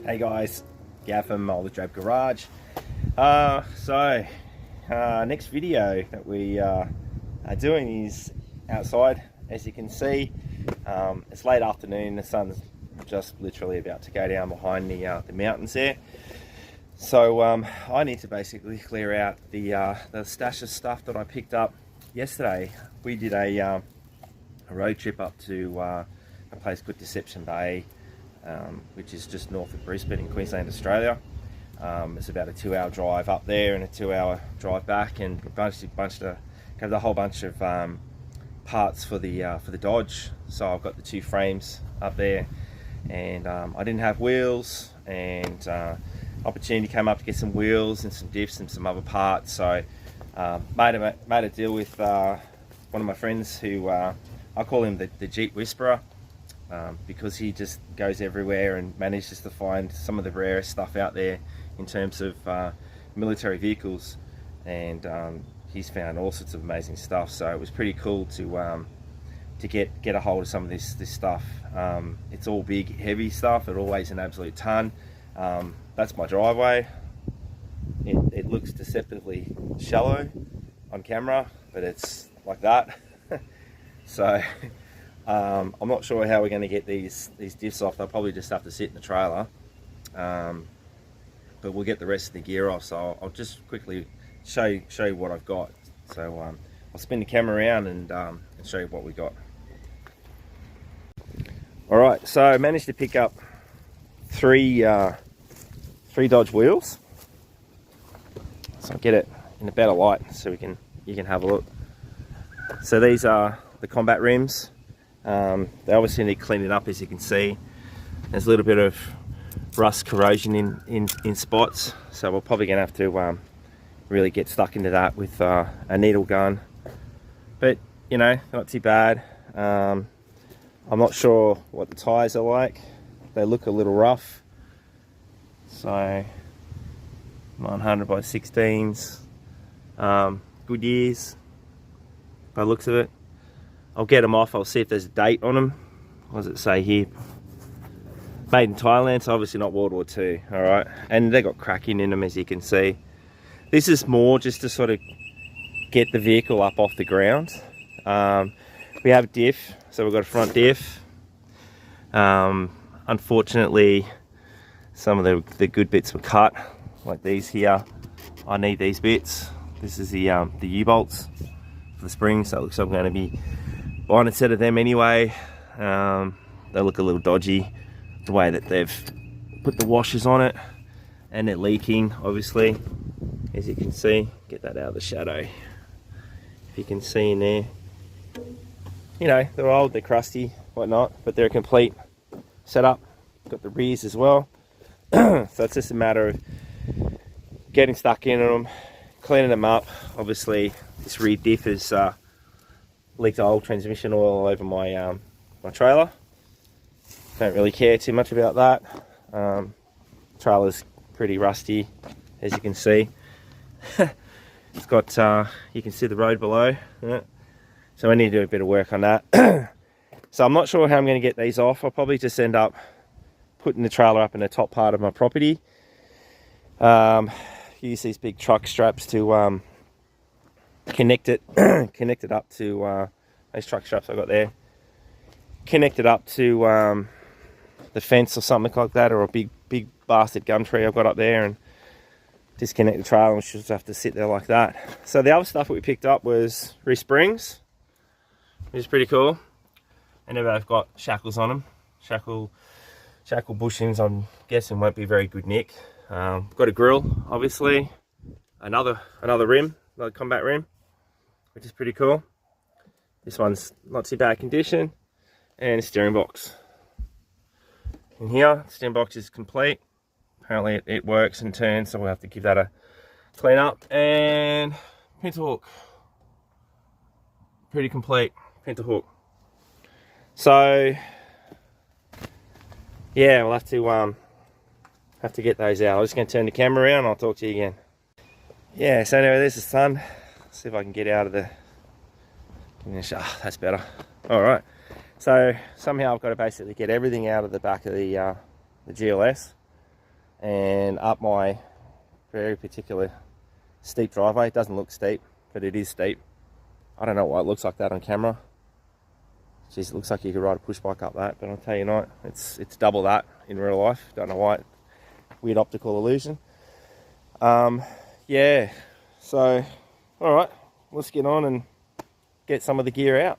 Hey guys, Gav from Old Drab Garage. Next video that we are doing is outside. As you can see, it's late afternoon. The sun's just literally about to go down behind the mountains there. So I need to basically clear out the stash of stuff that I picked up yesterday. We did a road trip up to a place called Deception Bay, which is just north of Brisbane in Queensland, Australia. It's about a 2-hour drive up there and a 2-hour drive back, and a whole bunch of parts for the Dodge. So I've got the 2 frames up there, and I didn't have wheels, and opportunity came up to get some wheels and some diffs and some other parts. So made a deal with one of my friends who I call him the Jeep Whisperer. Because he just goes everywhere and manages to find some of the rarest stuff out there in terms of military vehicles, and he's found all sorts of amazing stuff. So it was pretty cool to get a hold of some of this stuff. It's all big, heavy stuff. It all weighs an absolute ton. That's my driveway. It looks deceptively shallow on camera, but it's like that. So I'm not sure how we're going to get these diffs off. They'll probably just have to sit in the trailer, but we'll get the rest of the gear off. So I'll just quickly show you what I've got. So I'll spin the camera around and show you what we got. Alright, so I managed to pick up three Dodge wheels. So I'll get it in a better light so you can have a look. So these are the combat rims. They obviously need cleaning up, as you can see. There's a little bit of rust corrosion in spots, so we're probably going to have to really get stuck into that with a needle gun. But you know, not too bad. I'm not sure what the tyres are like. They look a little rough. So 900 by 16s, good years by the looks of it. I'll get them off. I'll see if there's a date on them. What does it say here? Made in Thailand, so obviously not World War II. All right, and they got cracking in them, as you can see. This is more just to sort of get the vehicle up off the ground. We have diff, so we've got a front diff. Unfortunately, some of the good bits were cut, like these here. I need these bits. This is the U-bolts for the springs, so it looks like I'm going to be buying a set of them anyway. They look a little dodgy, the way that they've put the washers on it, and they're leaking, obviously, as you can see. Get that out of the shadow, if you can see in there. You know, they're old, they're crusty, whatnot, but they're a complete setup. Got the rears as well. So it's just a matter of getting stuck into them, cleaning them up. Obviously this rear diff is leaked old transmission oil all over my my trailer. Don't really care too much about that. Trailer's pretty rusty, as you can see. It's got you can see the road below. Yeah. So I need to do a bit of work on that. So I'm not sure how I'm going to get these off. I'll probably just end up putting the trailer up in the top part of my property. Use these big truck straps to connect it up to those truck straps I got there. Connect it up to the fence or something like that, or a big bastard gum tree I've got up there, and disconnect the trailer, and she'll just have to sit there like that. So the other stuff that we picked up was rear springs, which is pretty cool, and they've got shackles on them. Shackle bushings, I'm guessing won't be very good nick. Got a grill, obviously, another rim, another combat rim, which is pretty cool. This one's not too bad condition, and a steering box. In here, the steering box is complete. Apparently it works and turns, so we'll have to give that a clean up. And pintle hook, pretty complete pintle hook. So yeah, we'll have to get those out. I'm just going to turn the camera around and I'll talk to you again. Yeah, so anyway, there's the sun. See if I can get out of the... that's better. Alright, so somehow I've got to basically get everything out of the back of the GLS. and up my very particular steep driveway. It doesn't look steep, but it is steep. I don't know why it looks like that on camera. Jeez, it looks like you could ride a push bike up that, but I'll tell you not, it's double that in real life. Don't know why. Weird optical illusion. Yeah, so all right, let's get on and get some of the gear out.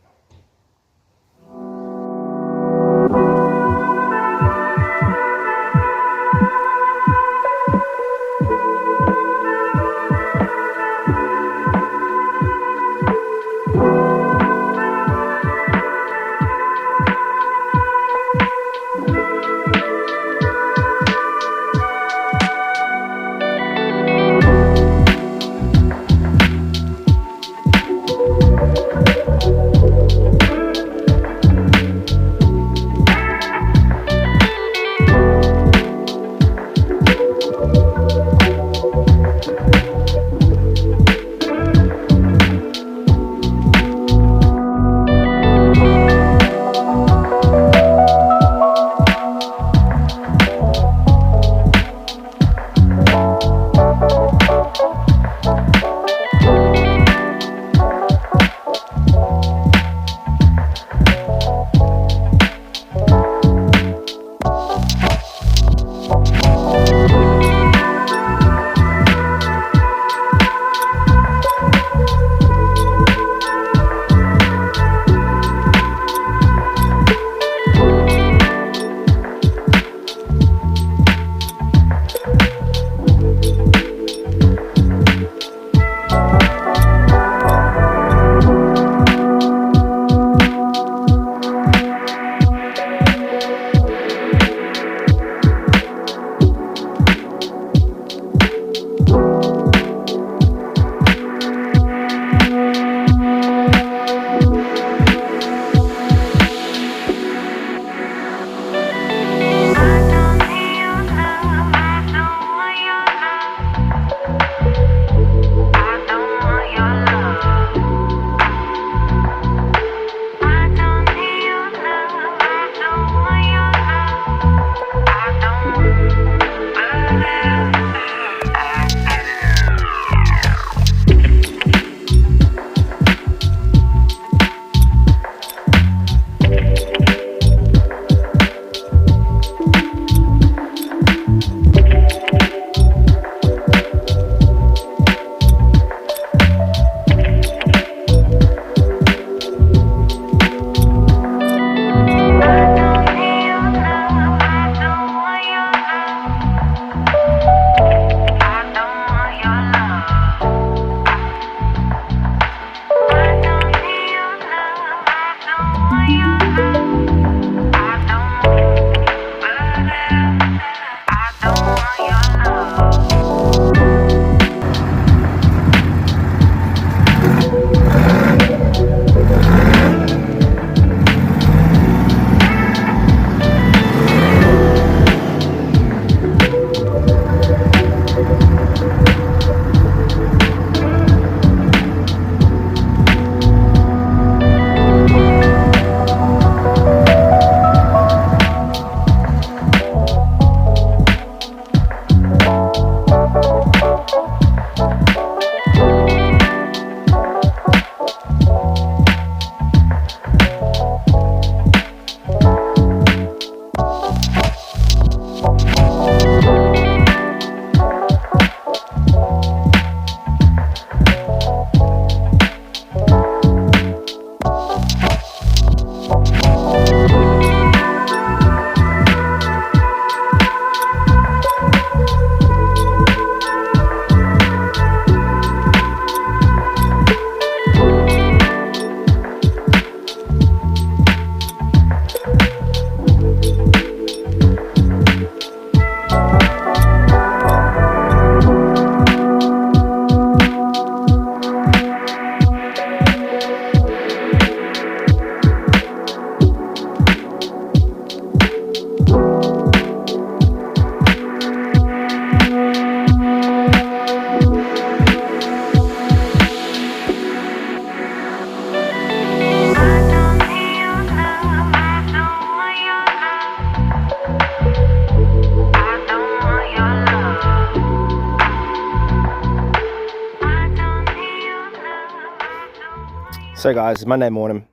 So guys, it's Monday morning.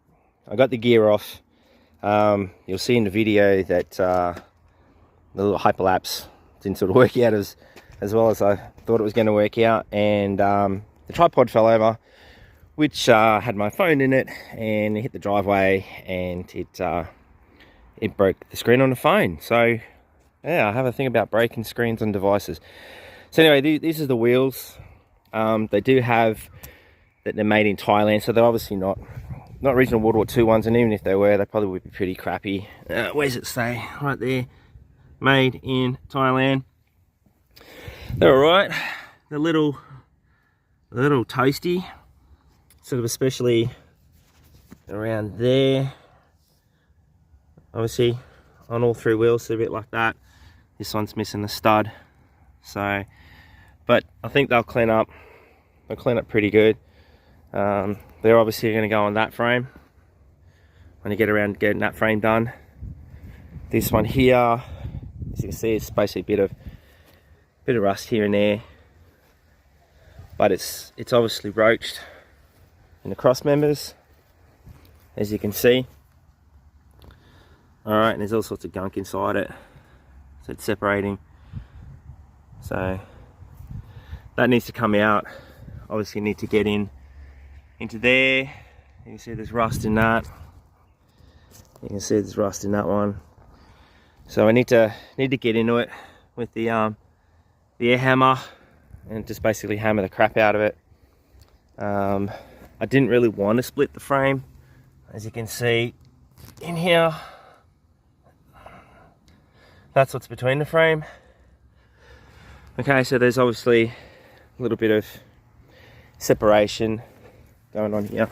I got the gear off. You'll see in the video that the little hyperlapse didn't sort of work out as well as I thought it was going to work out, and the tripod fell over, which had my phone in it, and it hit the driveway, and it broke the screen on the phone. So yeah, I have a thing about breaking screens on devices. So anyway, these are the wheels. They do have that they're made in Thailand, so they're obviously not original World War II ones, and even if they were, they probably would be pretty crappy. Where's it say? Right there, made in Thailand. They're alright. They're a little toasty, sort of, especially around there. Obviously on all three wheels, so a bit like that. This one's missing the stud, so, but I think they'll clean up. They'll clean up pretty good. They're obviously going to go on that frame when you get around to getting that frame done. This one here, as you can see, it's basically a bit of rust here and there, but it's obviously roached in the cross members, as you can see. All right, and there's all sorts of gunk inside it, so it's separating. So that needs to come out. Obviously, you need to get into there. You can see there's rust in that. You can see there's rust in that one. So I need to get into it with the air hammer and just basically hammer the crap out of it. I didn't really want to split the frame, as you can see in here. That's what's between the frame. Okay, so there's obviously a little bit of separation going on here.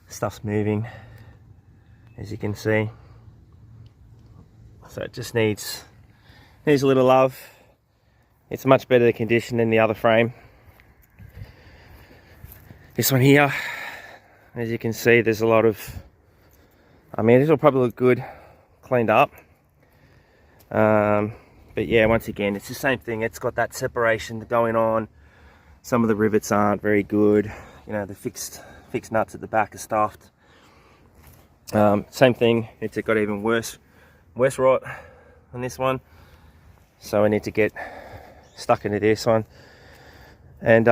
Stuff's moving, as you can see. So it just needs a little love. It's much better condition than the other frame. This one here, as you can see, there's a lot of, I mean, it'll probably look good cleaned up. But yeah, once again, it's the same thing. It's got that separation going on. Some of the rivets aren't very good. You know, the fixed nuts at the back are stuffed. Same thing, it's got even worse rot on this one. So I need to get stuck into this one and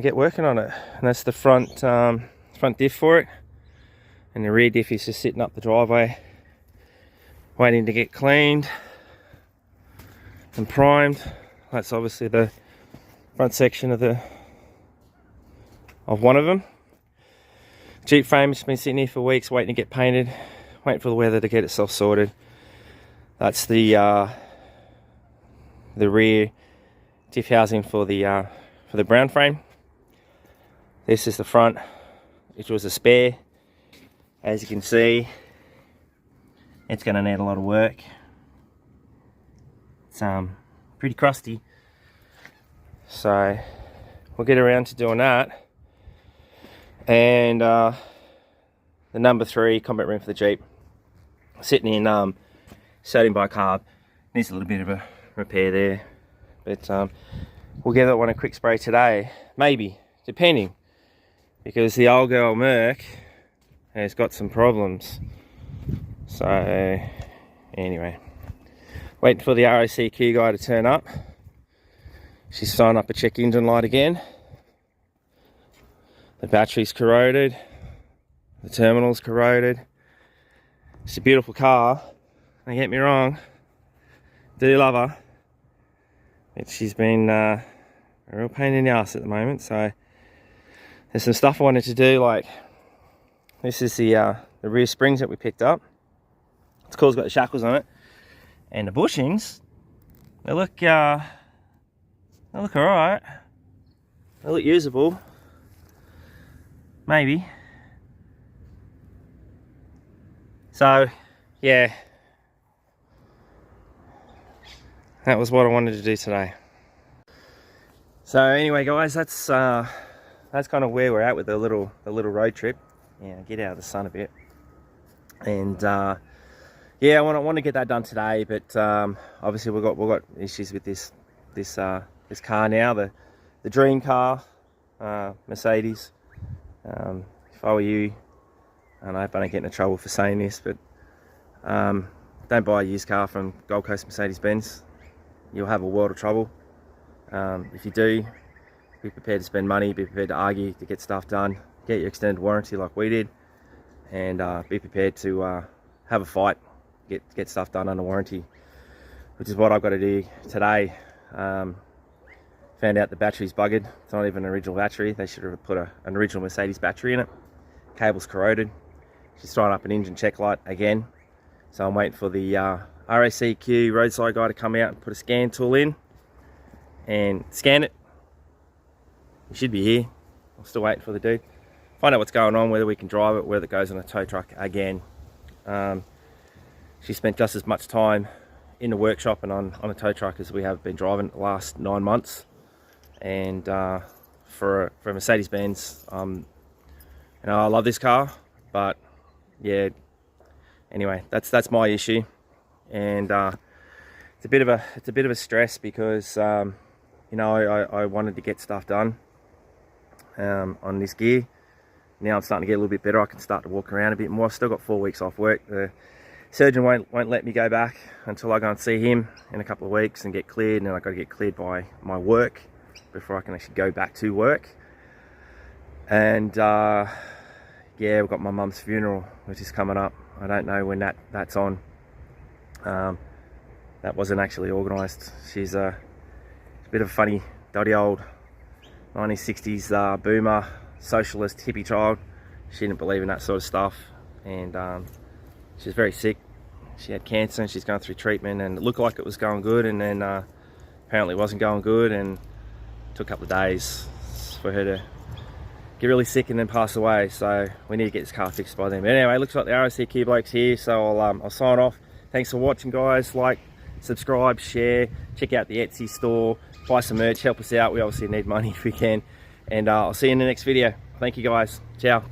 get working on it. And that's the front diff for it. And the rear diff is just sitting up the driveway, waiting to get cleaned and primed. That's obviously the front section of one of them. Jeep frame has been sitting here for weeks, waiting to get painted, waiting for the weather to get itself sorted. That's the rear diff housing for the brown frame. This is the front, which was a spare. As you can see, it's going to need a lot of work. It's pretty crusty, so we'll get around to doing that. And the number 3 combat ring for the Jeep, sitting in sodium bicarb, needs a little bit of a repair there, but we'll give that one a quick spray today, maybe, depending, because the old girl Merc has got some problems. So anyway, waiting for the RACQ guy to turn up. She's signed up a check engine light again. The battery's corroded. The terminal's corroded. It's a beautiful car. Don't get me wrong. Do love her. But she's been a real pain in the ass at the moment. So there's some stuff I wanted to do. Like, this is the rear springs that we picked up. It's cool. It's got the shackles on it. And the bushings, they look alright. They look usable. Maybe. So, yeah. That was what I wanted to do today. So anyway, guys, that's kind of where we're at with the little road trip. Yeah, get out of the sun a bit. And yeah, I want to get that done today, but obviously we've got issues with this car now, the dream car, Mercedes. If I were you, and I hope I don't get into trouble for saying this, but don't buy a used car from Gold Coast Mercedes-Benz. You'll have a world of trouble. If you do, be prepared to spend money, be prepared to argue to get stuff done, get your extended warranty like we did, and be prepared to have a fight, get stuff done under warranty, which is what I've got to do today. Found out the battery's buggered. It's not even an original battery. They should have put an original Mercedes battery in it. Cable's corroded. She's throwing up an engine check light again. So I'm waiting for the RACQ roadside guy to come out and put a scan tool in and scan it. He should be here. I'm still waiting for the dude. Find out what's going on, whether we can drive it, whether it goes on a tow truck again. She spent just as much time in the workshop and on a tow truck as we have been driving the last 9 months. And for a Mercedes-Benz, you know, I love this car, but yeah. Anyway, that's my issue, and it's a bit of a stress because you know, I wanted to get stuff done on this gear. Now I'm starting to get a little bit better. I can start to walk around a bit more. I've still got 4 weeks off work. The surgeon won't let me go back until I go and see him in a couple of weeks and get cleared, and then I've got to get cleared by my work before I can actually go back to work. And yeah, we've got my mum's funeral, which is coming up. I don't know when that's on. That wasn't actually organised. She's a bit of a funny, dodgy old 1960s boomer, socialist, hippie child. She didn't believe in that sort of stuff, and she's very sick. She had cancer and she's going through treatment, and it looked like it was going good, and then apparently it wasn't going good, and it took a couple of days for her to get really sick and then pass away. So we need to get this car fixed by then. But anyway, it looks like the RACQ bloke's here, so I'll sign off. Thanks for watching, guys. Like, subscribe, share, check out the Etsy store, buy some merch, help us out. We obviously need money if we can, and I'll see you in the next video. Thank you, guys. Ciao.